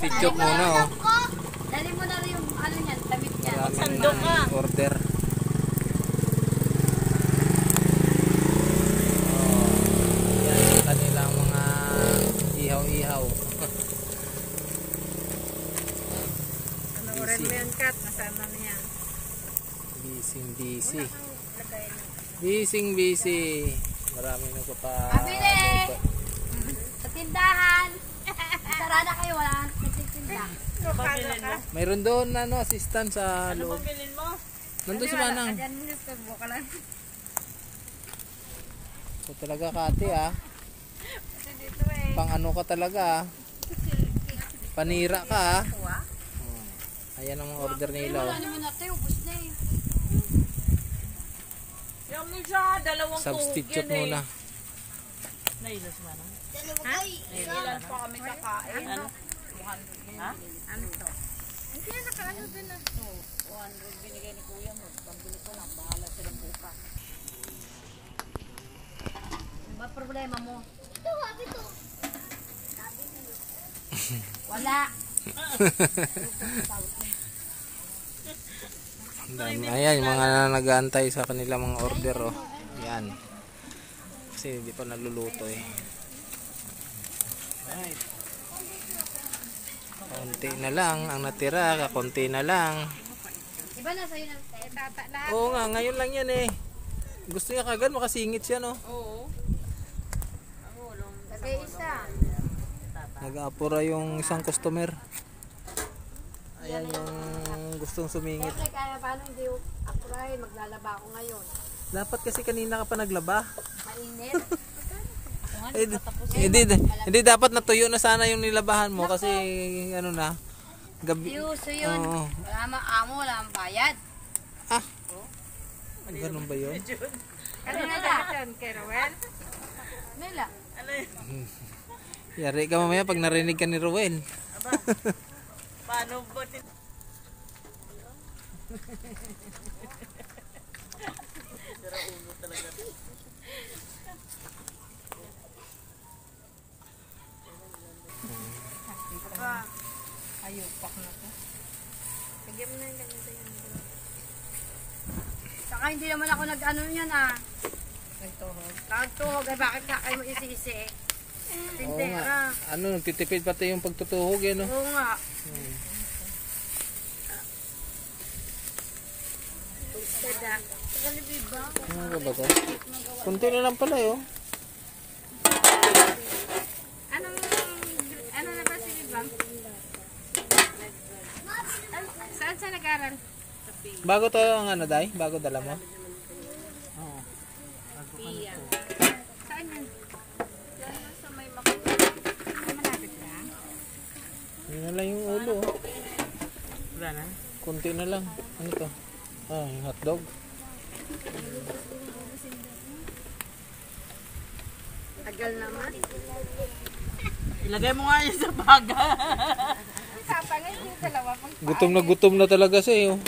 Substitute muna oh. Dali mo na rin yung ano niyan, damit niya. Sandok ka. Order. Yan kanilang mga ihaw-ihaw. Ano rin mo yan, Kat? Nasama na yan. Busy. Busy. Marami nagpapa... Pabili! Sa tindahan! Sarada kayo, wala nagtitinda. Pabilin mo. Mayroon doon assistant sa Ano loob. pabilin mo? Nandun si Manang. Diyan mo yung stagbo ka lang. So talaga Kati Kasi dito eh. Pang ano ka talaga Panira ka Ayan ang mga order nila Wala naman natin, ubus na eh. Yung siya, dalawang Substitute tuhog yan muna. Nailas mo na? Ha? Ilan pa kami kakain? Ano? 200 ha? Ano to? Hindi na nakaano din ah. 200 binigay ni Kuya mo. Pambili ko lang. Bahala silang bukas. Ano ba problema mo? Ito. Wala. Ayan yung mga nag-aantay sa kanila mga order Yan kasi hindi pa naluluto Right. Konti na lang ang natira, kakunti na lang. Diba na sa'yo ng tata lahat? Oo nga, ngayon lang yan Gusto niya kagad makasingit siya Oo. Lagay isa. Nag-aapura yung isang customer. Ayan yung gustong sumingit. Siyempre kaya paano hindi apply, maglalaba ako ngayon. Dapat kasi kanina ka pa naglaba. Mainit. Hindi dapat natuyo na sana yung nilabahan mo kasi ano na gabi. Uso yun. Oo. Wala mang amo, wala mang bayad. Ganun ba yun? Kanina dyan kay Rowel? Nila. Ano yun? Yari ka mamaya pag narinig ka ni Rowel. Aba, paano ba? Sira ulo talaga. Ayupak na to. Lagyan mo na yung ganito yan. Saka hindi naman ako nag-ano yan Nagtuhog. Nagtuhog. Ay bakit kakay mo isisi Tindera. Ano, nagtitipid pati yung pagtutuhog Oo nga. Tada. Kalibig ba? Ano ba to? Kunti na lang pala Ano na ba si Bang? Saan siya nag-aral? Bago to ang Day? Bago dala mo? Oo. Iya. Saan yan? Yan sa may makuha. Malapit lang. Yun na lang yung ulo Wala na? Kunti na lang. Ano to? Yung hotdog. Tagal naman. Ilagay mo nga yun sa baga. Sapangin yung dalawa. Gutom na talaga siya